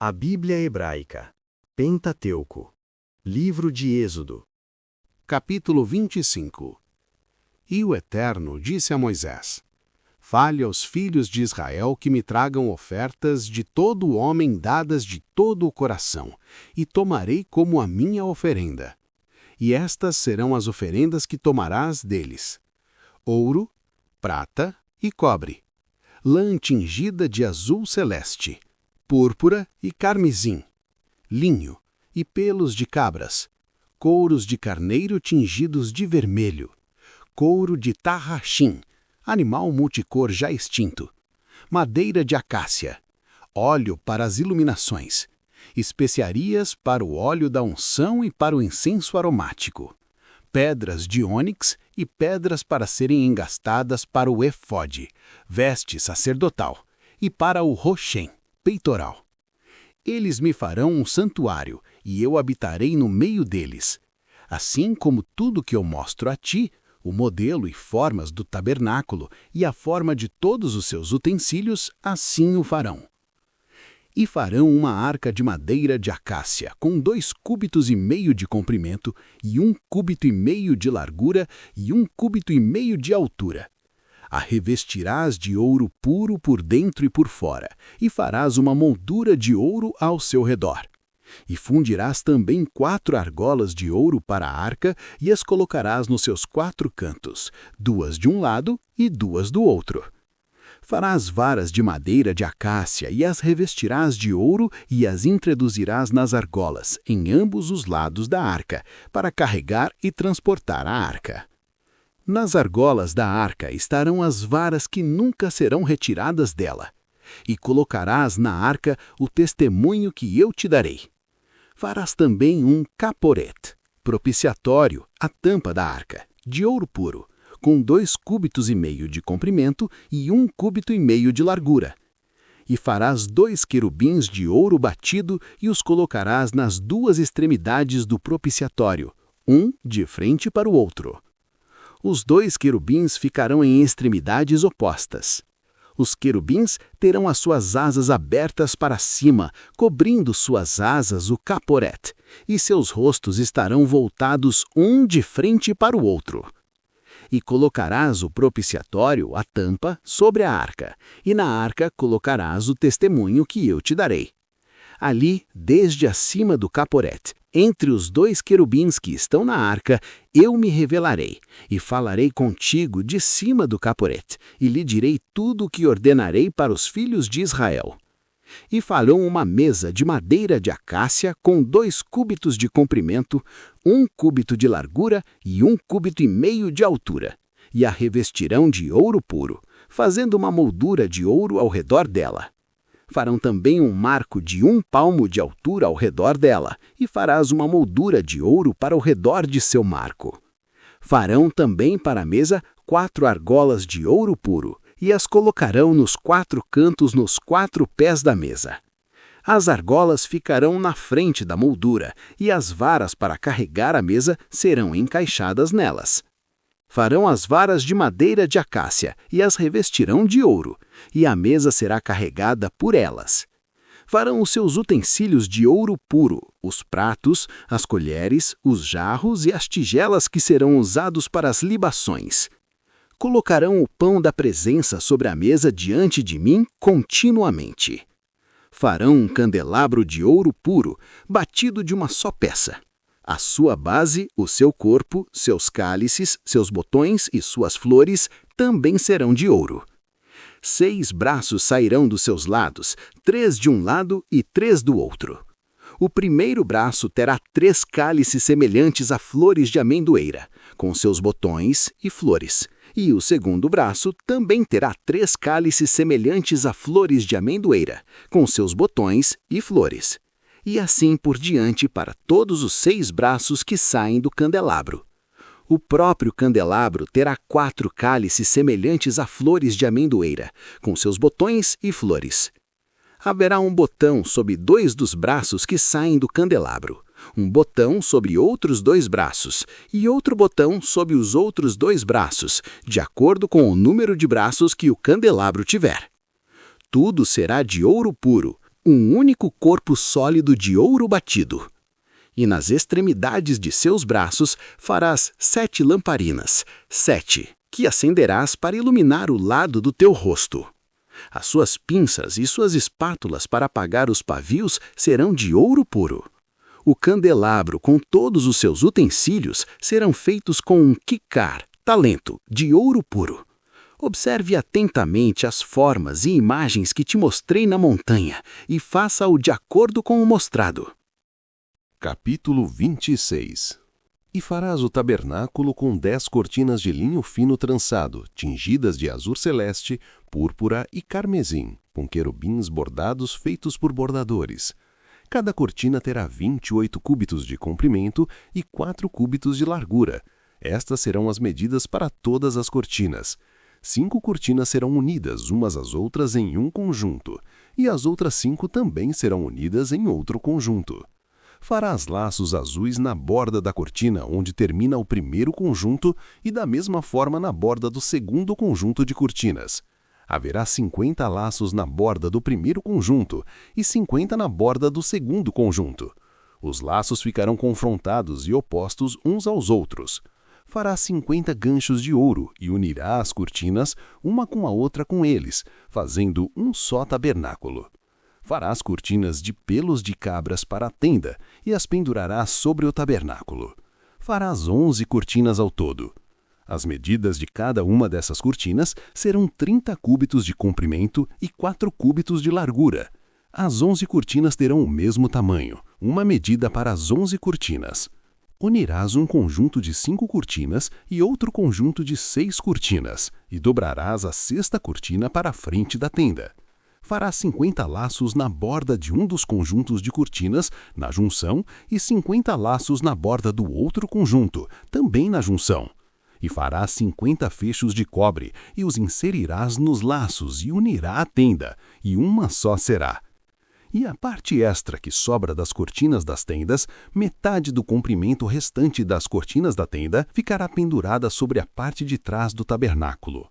A Bíblia Hebraica, Pentateuco, Livro de Êxodo. Capítulo 25. E o Eterno disse a Moisés: Fale aos filhos de Israel que me tragam ofertas de todo o homem dadas de todo o coração, e tomarei como a minha oferenda. E estas serão as oferendas que tomarás deles: ouro, prata e cobre, lã tingida de azul celeste, púrpura e carmesim, linho e pelos de cabras, couros de carneiro tingidos de vermelho, couro de tarraxim, animal multicor já extinto, madeira de acácia, óleo para as iluminações, especiarias para o óleo da unção e para o incenso aromático, pedras de ônix e pedras para serem engastadas para o efode, veste sacerdotal, e para o roxém, peitoral. Eles me farão um santuário, e eu habitarei no meio deles. Assim como tudo que eu mostro a ti, o modelo e formas do tabernáculo e a forma de todos os seus utensílios, assim o farão. E farão uma arca de madeira de acácia, com 2,5 cúbitos de comprimento, e 1,5 cúbito de largura, e 1,5 cúbito de altura. A revestirás de ouro puro por dentro e por fora, e farás uma moldura de ouro ao seu redor. E fundirás também 4 argolas de ouro para a arca, e as colocarás nos seus 4 cantos, 2 de um lado e 2 do outro. Farás varas de madeira de acácia, e as revestirás de ouro, e as introduzirás nas argolas, em ambos os lados da arca, para carregar e transportar a arca. Nas argolas da arca estarão as varas que nunca serão retiradas dela. E colocarás na arca o testemunho que eu te darei. Farás também um caporet, propiciatório, a tampa da arca, de ouro puro, com 2,5 cúbitos de comprimento e 1,5 cúbito de largura. E farás 2 querubins de ouro batido e os colocarás nas 2 extremidades do propiciatório, um de frente para o outro. Os 2 querubins ficarão em extremidades opostas. Os querubins terão as suas asas abertas para cima, cobrindo suas asas o caporet, e seus rostos estarão voltados um de frente para o outro. E colocarás o propiciatório, a tampa, sobre a arca, e na arca colocarás o testemunho que eu te darei. Ali, desde acima do caporet, entre os 2 querubins que estão na arca, eu me revelarei, e falarei contigo de cima do caporet, e lhe direi tudo o que ordenarei para os filhos de Israel. E farão uma mesa de madeira de acácia com 2 cúbitos de comprimento, 1 cúbito de largura e 1,5 cúbito de altura, e a revestirão de ouro puro, fazendo uma moldura de ouro ao redor dela. Farão também um marco de 1 palmo de altura ao redor dela, e farás uma moldura de ouro para o redor de seu marco. Farão também para a mesa 4 argolas de ouro puro, e as colocarão nos 4 cantos nos 4 pés da mesa. As argolas ficarão na frente da moldura, e as varas para carregar a mesa serão encaixadas nelas. Farão as varas de madeira de acácia e as revestirão de ouro, e a mesa será carregada por elas. Farão os seus utensílios de ouro puro, os pratos, as colheres, os jarros e as tigelas que serão usados para as libações. Colocarão o pão da presença sobre a mesa diante de mim continuamente. Farão um candelabro de ouro puro, batido de uma só peça. A sua base, o seu corpo, seus cálices, seus botões e suas flores também serão de ouro. 6 braços sairão dos seus lados, 3 de um lado e 3 do outro. O primeiro braço terá 3 cálices semelhantes a flores de amendoeira, com seus botões e flores. E o segundo braço também terá 3 cálices semelhantes a flores de amendoeira, com seus botões e flores. E assim por diante para todos os 6 braços que saem do candelabro. O próprio candelabro terá 4 cálices semelhantes a flores de amendoeira, com seus botões e flores. Haverá um botão sobre 2 dos braços que saem do candelabro, um botão sobre outros 2 braços, e outro botão sobre os outros 2 braços, de acordo com o número de braços que o candelabro tiver. Tudo será de ouro puro, um único corpo sólido de ouro batido. E nas extremidades de seus braços farás 7 lamparinas, 7, que acenderás para iluminar o lado do teu rosto. As suas pinças e suas espátulas para apagar os pavios serão de ouro puro. O candelabro com todos os seus utensílios serão feitos com um quicar, talento, de ouro puro. Observe atentamente as formas e imagens que te mostrei na montanha e faça-o de acordo com o mostrado. Capítulo 26. E farás o tabernáculo com 10 cortinas de linho fino trançado, tingidas de azul celeste, púrpura e carmesim, com querubins bordados feitos por bordadores. Cada cortina terá 28 cúbitos de comprimento e 4 cúbitos de largura. Estas serão as medidas para todas as cortinas. 5 cortinas serão unidas umas às outras em um conjunto, e as outras 5 também serão unidas em outro conjunto. Farás laços azuis na borda da cortina onde termina o primeiro conjunto e da mesma forma na borda do segundo conjunto de cortinas. Haverá 50 laços na borda do primeiro conjunto e 50 na borda do segundo conjunto. Os laços ficarão confrontados e opostos uns aos outros. Fará 50 ganchos de ouro e unirá as cortinas uma com a outra com eles, fazendo um só tabernáculo. Farás cortinas de pelos de cabras para a tenda e as pendurarás sobre o tabernáculo. Farás 11 cortinas ao todo. As medidas de cada uma dessas cortinas serão 30 cúbitos de comprimento e 4 cúbitos de largura. As 11 cortinas terão o mesmo tamanho, uma medida para as 11 cortinas. Unirás um conjunto de 5 cortinas e outro conjunto de 6 cortinas, e dobrarás a 6ª cortina para a frente da tenda. Farás 50 laços na borda de um dos conjuntos de cortinas, na junção, e 50 laços na borda do outro conjunto, também na junção. E farás 50 fechos de cobre, e os inserirás nos laços, e unirá a tenda, e uma só será. E a parte extra que sobra das cortinas das tendas, metade do comprimento restante das cortinas da tenda, ficará pendurada sobre a parte de trás do tabernáculo.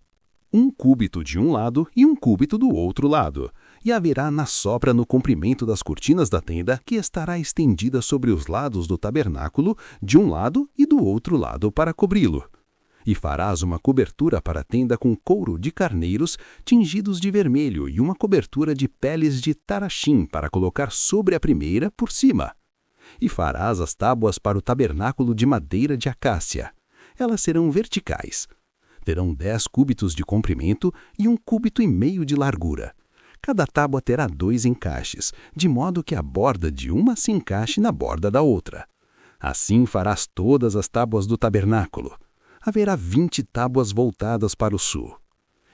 1 cúbito de um lado e 1 cúbito do outro lado. E haverá na sobra no comprimento das cortinas da tenda, que estará estendida sobre os lados do tabernáculo, de um lado e do outro lado para cobri-lo. E farás uma cobertura para a tenda com couro de carneiros tingidos de vermelho e uma cobertura de peles de tarachim para colocar sobre a primeira por cima. E farás as tábuas para o tabernáculo de madeira de acácia. Elas serão verticais. Terão 10 cúbitos de comprimento e 1,5 cúbito de largura. Cada tábua terá 2 encaixes, de modo que a borda de uma se encaixe na borda da outra. Assim farás todas as tábuas do tabernáculo. Haverá 20 tábuas voltadas para o sul.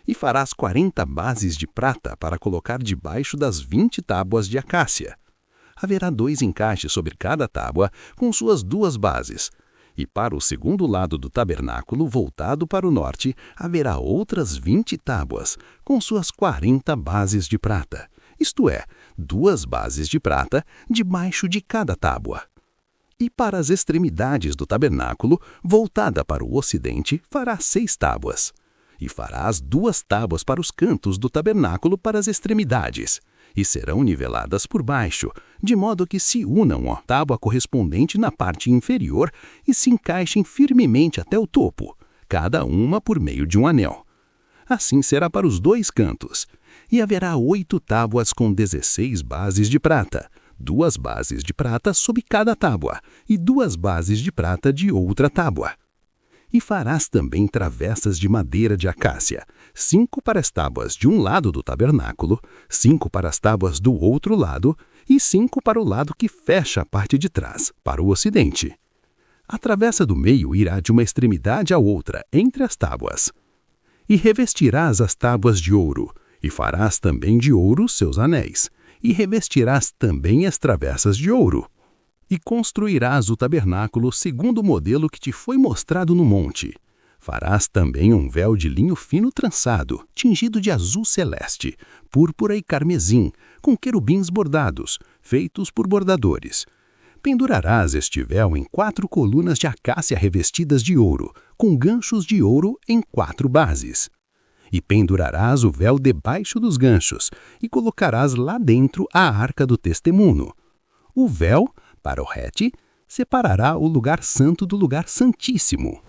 E farás 40 bases de prata para colocar debaixo das 20 tábuas de acácia. Haverá 2 encaixes sobre cada tábua, com suas 2 bases. E para o segundo lado do tabernáculo, voltado para o norte, haverá outras 20 tábuas, com suas 40 bases de prata. Isto é, 2 bases de prata debaixo de cada tábua. E para as extremidades do tabernáculo, voltada para o ocidente, farás 6 tábuas. E farás 2 tábuas para os cantos do tabernáculo para as extremidades, e serão niveladas por baixo, de modo que se unam à tábua correspondente na parte inferior e se encaixem firmemente até o topo, cada uma por meio de um anel. Assim será para os 2 cantos. E haverá 8 tábuas com 16 bases de prata, 2 bases de prata sob cada tábua, e 2 bases de prata de outra tábua. E farás também travessas de madeira de acácia, 5 para as tábuas de um lado do tabernáculo, 5 para as tábuas do outro lado, e 5 para o lado que fecha a parte de trás, para o ocidente. A travessa do meio irá de uma extremidade à outra, entre as tábuas. E revestirás as tábuas de ouro, e farás também de ouro seus anéis, e revestirás também as travessas de ouro. E construirás o tabernáculo segundo o modelo que te foi mostrado no monte. Farás também um véu de linho fino trançado, tingido de azul celeste, púrpura e carmesim, com querubins bordados, feitos por bordadores. Pendurarás este véu em 4 colunas de acácia revestidas de ouro, com ganchos de ouro em 4 bases. e pendurarás o véu debaixo dos ganchos, e colocarás lá dentro a arca do testemunho. O véu, para o rete, separará o lugar santo do lugar santíssimo.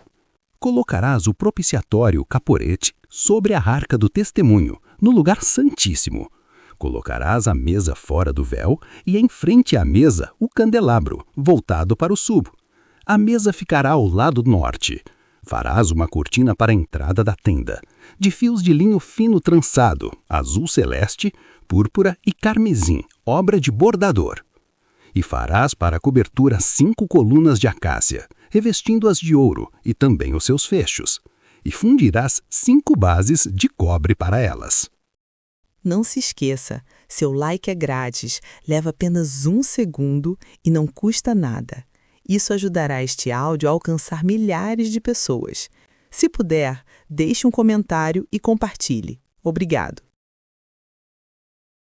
Colocarás o propiciatório, caporete, sobre a arca do testemunho, no lugar santíssimo. Colocarás a mesa fora do véu e em frente à mesa o candelabro, voltado para o sul. A mesa ficará ao lado norte. Farás uma cortina para a entrada da tenda, de fios de linho fino trançado, azul celeste, púrpura e carmesim, obra de bordador. E farás para a cobertura 5 colunas de acácia, revestindo-as de ouro e também os seus fechos. E fundirás 5 bases de cobre para elas. Não se esqueça, seu like é grátis, leva apenas 1 segundo e não custa nada. Isso ajudará este áudio a alcançar milhares de pessoas. Se puder, deixe um comentário e compartilhe. Obrigado!